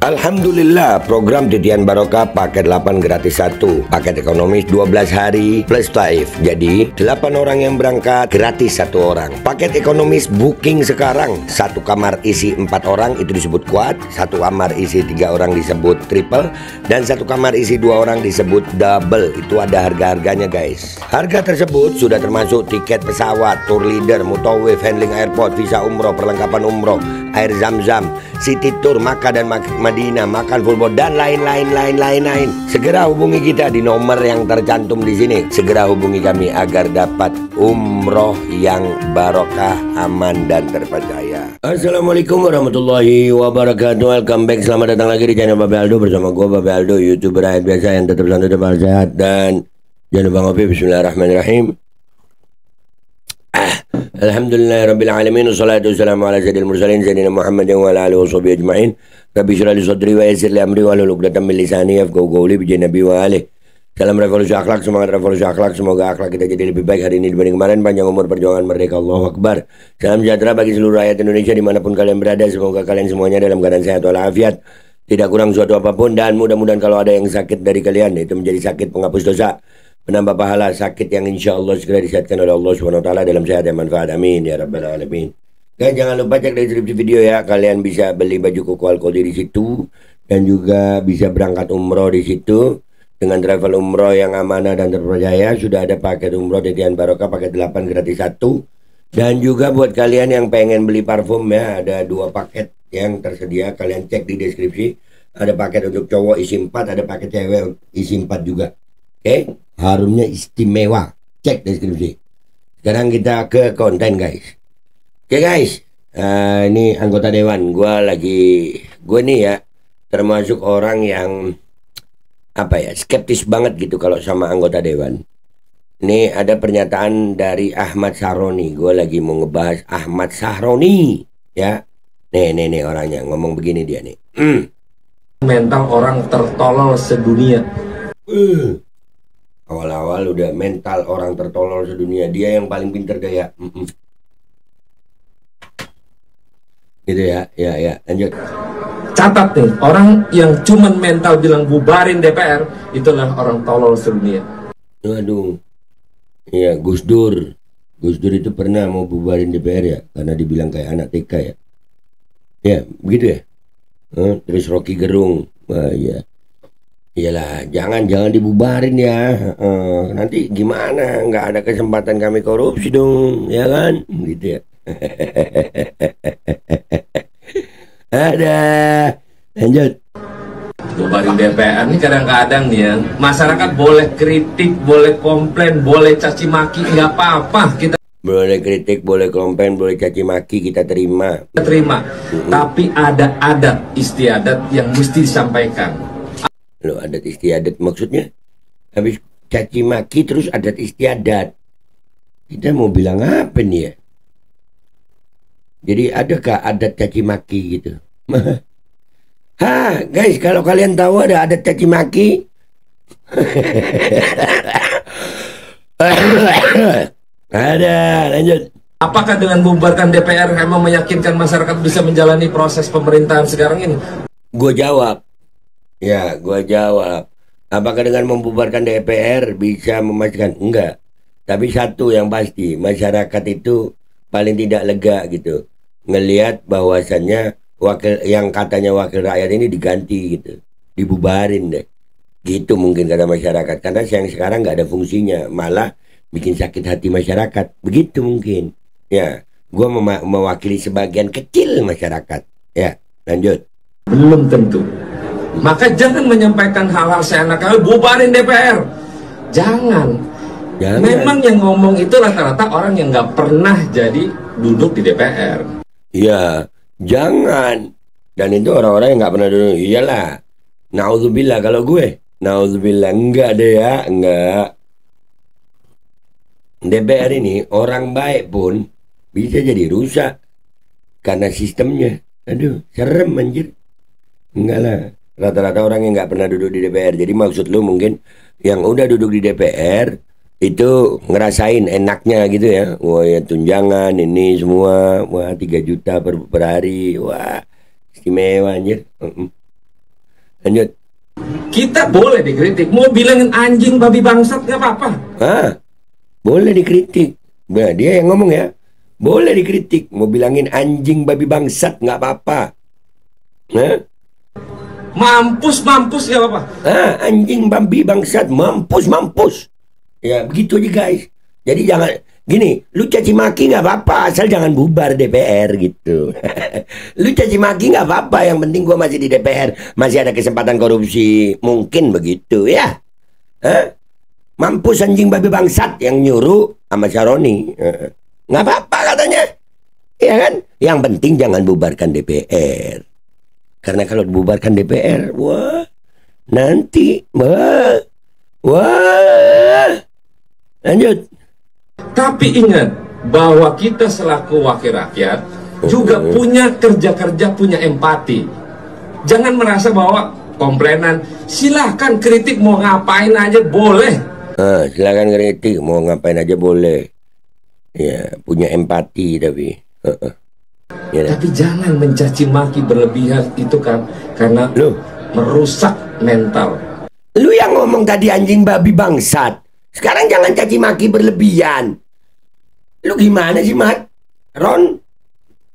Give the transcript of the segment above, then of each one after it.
Alhamdulillah, program Titian Barokah paket 8 gratis 1, paket ekonomis 12 hari plus taif. Jadi 8 orang yang berangkat gratis 1 orang. Paket ekonomis booking sekarang, 1 kamar isi 4 orang itu disebut quad, 1 kamar isi 3 orang disebut triple, dan 1 kamar isi 2 orang disebut double. Itu ada harga-harganya guys. Harga tersebut sudah termasuk tiket pesawat, tour leader, mutawif, handling airport, visa umroh, perlengkapan umroh, air zam-zam, city tour, Makkah dan Madinah, makan full board, dan lain-lain. Segera hubungi kita di nomor yang tercantum di sini. Segera hubungi kami agar dapat umroh yang barokah, aman dan terpercaya. Assalamualaikum warahmatullahi wabarakatuh. Welcome back, selamat datang lagi di channel Babe Aldo bersama gue Babe Aldo, YouTuber rakyat biasa yang tetap santai, tetap sehat, dan jangan lupa ngopi. Bismillahirrahmanirrahim. Alhamdulillahirabbil alamin, wassalatu wassalamu ala sayyidil mursalin sayyidina Muhammadin wa ala alihi washabihi ajmain. Rabbi shrah li sadri wa yassir li amri wahlul 'uqdatam min lisani yafqahu qawli, bi nabi wa alihi. Salam revolusi akhlak, semangat revolusi akhlak. Semoga akhlak kita jadi lebih baik hari ini dibanding kemarin. Panjang umur, perjuangan merdeka, Allahu Akbar. Salam sejahtera bagi seluruh rakyat Indonesia dimanapun kalian berada. Semoga kalian semuanya dalam keadaan sehat walafiat, tidak kurang suatu apapun, dan mudah-mudahan kalau ada yang sakit dari kalian itu menjadi sakit penghapus dosa, penambah pahala, sakit yang insya Allah segera disehatkan oleh Allah SWT dalam sehat dan manfaat. Amin ya rabbal alamin. Guys, jangan lupa cek deskripsi video ya. Kalian bisa beli baju koko alkoli di situ, dan juga bisa berangkat umroh di situ dengan travel umroh yang amanah dan terpercaya. Sudah ada paket umroh Titian Barokah paket 8 gratis 1. Dan juga buat kalian yang pengen beli parfum ya, ada 2 paket yang tersedia. Kalian cek di deskripsi. Ada paket untuk cowok isi 4, ada paket cewek isi 4 juga. Oke, harumnya istimewa. Cek deskripsi. Sekarang kita ke konten guys. Oke guys, ini anggota dewan. Gue nih ya termasuk orang yang skeptis banget gitu kalau sama anggota dewan. Ini ada pernyataan dari Ahmad Sahroni. Gue lagi mau ngebahas Ahmad Sahroni ya. Nih orangnya ngomong begini dia nih. Mental orang tertolol sedunia. Awal-awal udah mental orang tertolol sedunia. Dia yang paling pinter gaya. Gitu ya, lanjut. Catat nih, orang yang cuman mental bilang bubarin DPR, itulah orang tolol sedunia. Waduh. Iya, Gus Dur itu pernah mau bubarin DPR ya, karena dibilang kayak anak TK ya. Ya, begitu ya. Terus Rocky Gerung. Wah, iya. Iyalah, jangan dibubarin ya. Nanti gimana? Nggak ada kesempatan kami korupsi dong, ya kan? Gitu ya. Ada. Lanjut. Bubarin DPR nih kadang-kadang nih ya, masyarakat boleh kritik, boleh komplain, boleh caci maki, nggak apa-apa, kita boleh kritik, boleh komplain, boleh caci maki, kita terima. Tapi ada adat istiadat yang mesti disampaikan. Loh, adat istiadat maksudnya? Habis caci maki terus adat istiadat. Kita mau bilang apa nih ya? Jadi adakah adat caci maki gitu? Guys, kalau kalian tahu ada adat caci maki, ada. Lanjut. Apakah dengan membubarkan DPR emang meyakinkan masyarakat bisa menjalani proses pemerintahan sekarang ini? Gue jawab. Apakah dengan membubarkan DPR bisa memastikan? Enggak. Tapi satu yang pasti, masyarakat itu paling tidak lega gitu ngelihat bahwasannya yang katanya wakil rakyat ini diganti gitu, dibubarin deh gitu, mungkin kata masyarakat, karena yang sekarang nggak ada fungsinya, malah bikin sakit hati masyarakat, begitu mungkin ya. Gue mewakili sebagian kecil masyarakat ya. Lanjut. Belum tentu. Maka jangan menyampaikan hal-hal seenaknya, bubarin DPR. Jangan. Memang yang ngomong itu rata-rata orang yang nggak pernah jadi duduk di DPR. Ya, jangan. Dan itu orang-orang yang nggak pernah duduk. Iyalah. Nauzubillah kalau gue. Nauzubillah. Enggak deh ya. Enggak. DPR ini orang baik pun bisa jadi rusak karena sistemnya. Aduh, serem anjir. Enggak lah. Rata-rata orang yang nggak pernah duduk di DPR. Jadi maksud lu mungkin yang udah duduk di DPR itu ngerasain enaknya gitu ya. Wah ya, tunjangan ini semua, wah 3 juta per hari, wah istimewa anjir. Lanjut. Kita boleh dikritik, mau bilangin anjing babi bangsat nggak apa-apa. Boleh dikritik. Nah, dia yang ngomong ya. Boleh dikritik, mau bilangin anjing babi bangsat nggak apa-apa. Mampus nggak apa-apa. Anjing babi bangsat, mampus. Ya begitu aja guys. Jadi jangan gini, lu caci maki nggak apa-apa, asal jangan bubar DPR gitu. Lu caci maki nggak apa-apa, yang penting gua masih di DPR, masih ada kesempatan korupsi, mungkin begitu ya. Mampus anjing babi bangsat yang nyuruh sama Syaroni. Nggak apa-apa katanya, ya kan? Yang penting jangan bubarkan DPR, karena kalau dibubarkan DPR, wah nanti, lanjut. Tapi ingat bahwa kita selaku wakil rakyat juga punya kerja-kerja, punya empati. Jangan merasa bahwa komplainan, silahkan kritik mau ngapain aja boleh. Silahkan kritik mau ngapain aja boleh. Ya, punya empati tapi. Ya, tapi jangan mencaci maki berlebihan itu kan, karena merusak mental. Lu yang ngomong tadi anjing babi bangsat. Sekarang jangan caci maki berlebihan. Lu gimana sih, Mat? Ron?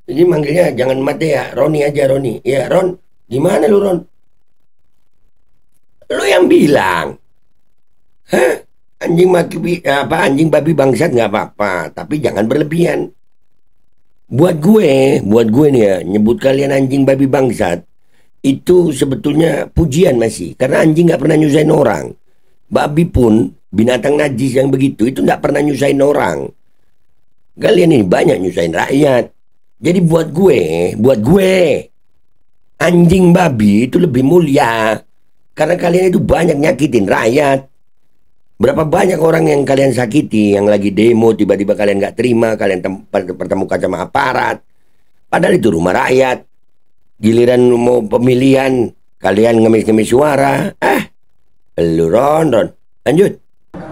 Ini manggilnya jangan Mat ya, Roni aja, Roni. Ya, Ron. Gimana lu, Ron? Lu yang bilang. Anjing babi bangsat nggak apa-apa, tapi jangan berlebihan. Buat gue nih ya, nyebut kalian anjing babi bangsat itu sebetulnya pujian masih, karena anjing nggak pernah nyusahin orang. Babi pun binatang najis yang begitu itu nggak pernah nyusahin orang. Kalian ini banyak nyusahin rakyat. Jadi buat gue anjing babi itu lebih mulia, karena kalian itu banyak nyakitin rakyat. Berapa banyak orang yang kalian sakiti, yang lagi demo tiba-tiba kalian nggak terima, kalian pertemukan sama aparat. Padahal itu rumah rakyat. Giliran mau pemilihan, kalian ngemis-ngemis suara. Lu Ron. Lanjut.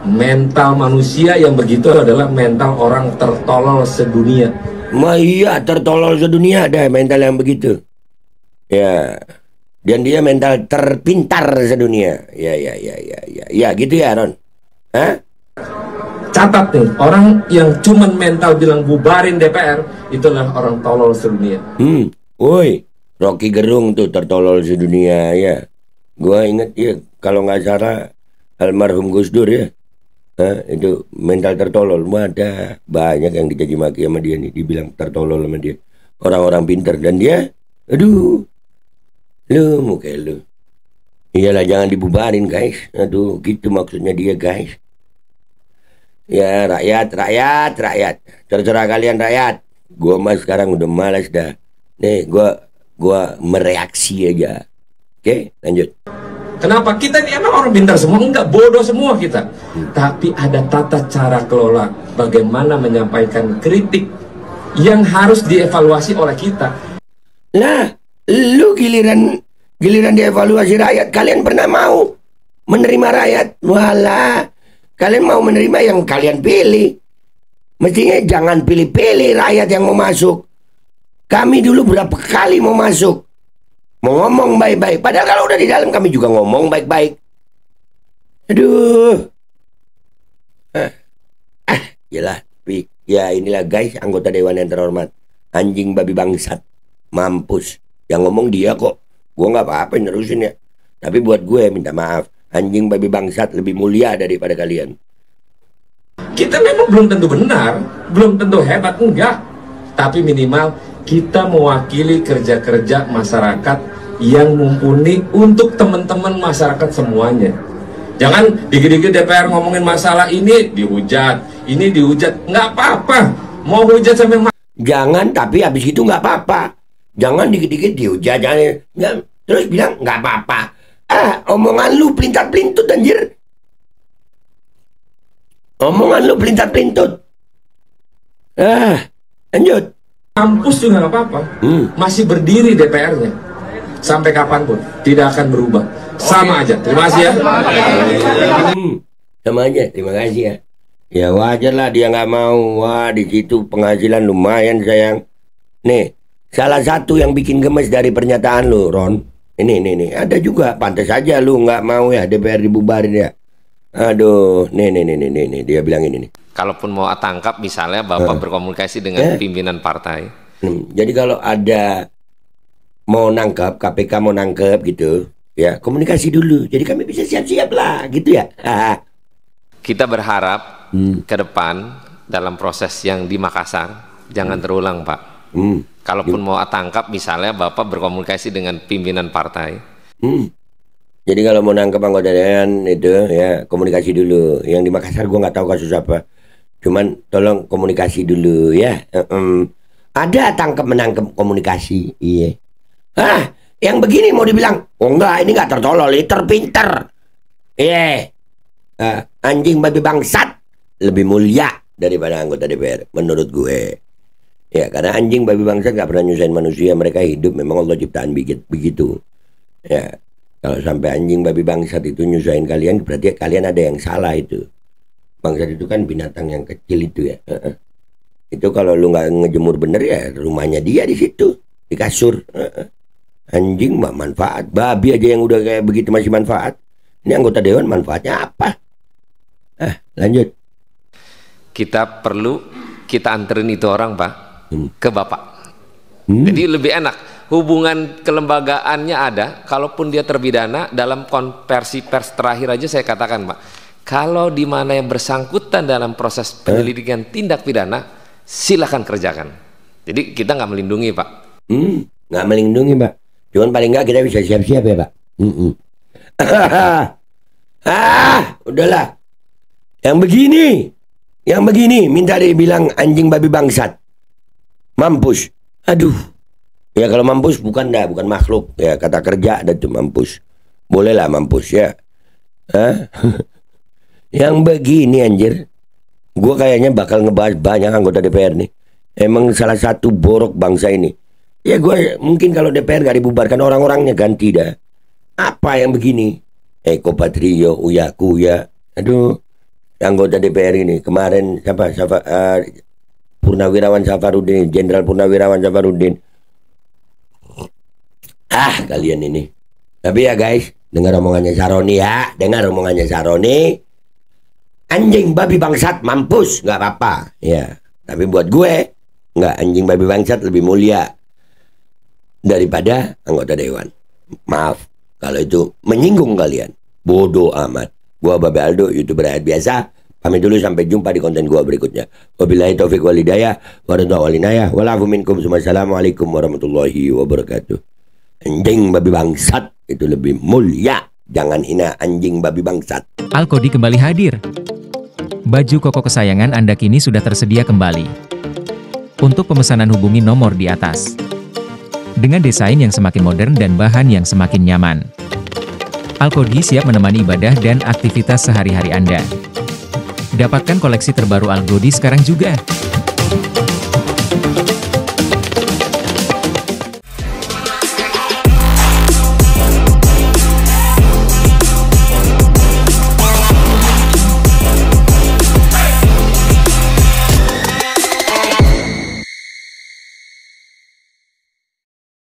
Mental manusia yang begitu adalah mental orang tertolol sedunia. Iya, tertolol sedunia ada mental yang begitu. Ya. Dan dia mental terpintar sedunia. Ya gitu ya, Ron. Catat nih, orang yang cuman mental bilang bubarin DPR, itulah orang tolol sedunia. Woi, Rocky Gerung tuh tertolol sedunia ya. Gua inget ya, kalau nggak salah almarhum Gus Dur ya. Itu mental tertolol. Ada banyak yang dicaci maki sama dia nih, dibilang tertolol sama dia. Orang-orang pintar, dan dia, aduh, lu muka lu. Iyalah, jangan dibubarin guys. Aduh, gitu maksudnya dia guys. Ya rakyat. Terserah kalian rakyat. Gua mah sekarang udah malas dah. Nih, gua mereaksi aja. Oke, lanjut. Kenapa? Kita ini emang orang pintar semua? Enggak, bodoh semua kita. Tapi ada tata cara kelola bagaimana menyampaikan kritik yang harus dievaluasi oleh kita. Lah, lu giliran dievaluasi rakyat, kalian pernah mau menerima rakyat? Walah, kalian mau menerima yang kalian pilih. Mestinya jangan pilih-pilih rakyat yang mau masuk. Kami dulu berapa kali mau masuk, mau ngomong baik-baik. Padahal kalau udah di dalam kami juga ngomong baik-baik. Aduh. Yalah, ya inilah guys, anggota dewan yang terhormat. Anjing babi bangsat, mampus. Yang ngomong dia kok. Gue nggak apa-apa nerusin ya. Tapi buat gue minta maaf, anjing babi bangsat lebih mulia daripada kalian. Kita memang belum tentu benar, belum tentu hebat, enggak. Tapi minimal kita mewakili kerja-kerja masyarakat yang mumpuni untuk teman-teman masyarakat semuanya. Jangan dikit-dikit DPR ngomongin masalah ini dihujat, nggak apa-apa. Mau hujat sampai jangan, tapi habis itu nggak apa-apa. Jangan dikit-dikit dihujat, jangan terus bilang nggak apa-apa. Omongan lu pelintat-pelintut anjir. Omongan lu pelintat-pelintut. Lanjut. Kampus juga nggak apa-apa. Masih berdiri DPR-nya sampai kapanpun tidak akan berubah. Sama aja. Terima kasih ya. Sama aja. Terima kasih ya. Ya wajar lah dia nggak mau. Wah, di situ penghasilan lumayan sayang. Nih, salah satu yang bikin gemes dari pernyataan lu, Ron, Ini. Ada juga, pantas saja lu nggak mau ya DPR dibubarin ya. Aduh, nih, dia bilang ini nih. Kalaupun mau tangkap misalnya Bapak berkomunikasi dengan pimpinan partai. Jadi kalau ada mau nangkap, KPK mau nangkep gitu, ya komunikasi dulu. Jadi kami bisa siap-siap lah, gitu ya. Kita berharap ke depan dalam proses yang di Makassar jangan terulang, Pak. Kalaupun mau tangkap misalnya Bapak berkomunikasi dengan pimpinan partai. Jadi kalau mau nangkep anggota dewan itu ya komunikasi dulu. Yang di Makassar gua nggak tahu kasus apa. Cuman tolong komunikasi dulu ya. Ada tangkap menangkap komunikasi. Iya. Yang begini mau dibilang, oh enggak, ini nggak tertolol, ini terpinter. Iya. Anjing babi bangsat lebih mulia daripada anggota DPR menurut gue. Ya, karena anjing babi bangsat gak pernah nyusahin manusia. Mereka hidup memang Allah ciptaan begitu. Ya, kalau sampai anjing babi bangsat itu nyusahin kalian, berarti kalian ada yang salah itu. Bangsat itu kan binatang yang kecil itu ya. Itu kalau lu nggak ngejemur bener ya rumahnya dia di situ, di kasur. Anjing mah manfaat. Babi aja yang udah kayak begitu masih manfaat. Ini anggota dewan manfaatnya apa? Lanjut. Kita anterin itu orang, Pak, ke Bapak. Jadi lebih enak. Hubungan kelembagaannya ada. Kalaupun dia terpidana, dalam konversi pers terakhir aja saya katakan, Pak, kalau di mana yang bersangkutan dalam proses penyelidikan tindak pidana, silakan kerjakan. Jadi kita nggak melindungi, Pak. Nggak melindungi, Pak. Cuman paling nggak kita bisa siap-siap ya, Pak. Udahlah. Yang begini minta dibilang anjing babi bangsat. Mampus. Aduh. Ya kalau mampus bukan makhluk. Ya kata kerja ada tuh mampus. Bolehlah mampus ya. Yang begini anjir. Gue kayaknya bakal ngebahas banyak anggota DPR nih. Emang salah satu borok bangsa ini. Ya gue mungkin kalau DPR gak dibubarkan orang-orangnya ganti dah. Apa yang begini? Eko Patrio, Uya Kuya. Aduh. Anggota DPR ini kemarin Purnawirawan Safarudin, Jenderal Purnawirawan Safarudin. Kalian ini. Tapi ya guys, dengar omongannya Saroni ya, anjing babi bangsat mampus nggak apa-apa ya. Tapi buat gue nggak, anjing babi bangsat lebih mulia daripada anggota dewan. Maaf kalau itu menyinggung kalian. Bodoh amat. Gua Babe Aldo, YouTuber rakyat biasa. Pamit dulu, sampai jumpa di konten gua berikutnya. Wabillahi taufiq wal hidayah. Wassalamualaikum warahmatullahi wabarakatuh. Anjing babi bangsat itu lebih mulia. Jangan hina anjing babi bangsat. Alkodi kembali hadir. Baju koko kesayangan Anda kini sudah tersedia kembali. Untuk pemesanan hubungi nomor di atas. Dengan desain yang semakin modern dan bahan yang semakin nyaman. Alkodi siap menemani ibadah dan aktivitas sehari-hari Anda. Dapatkan koleksi terbaru Alkodi sekarang juga.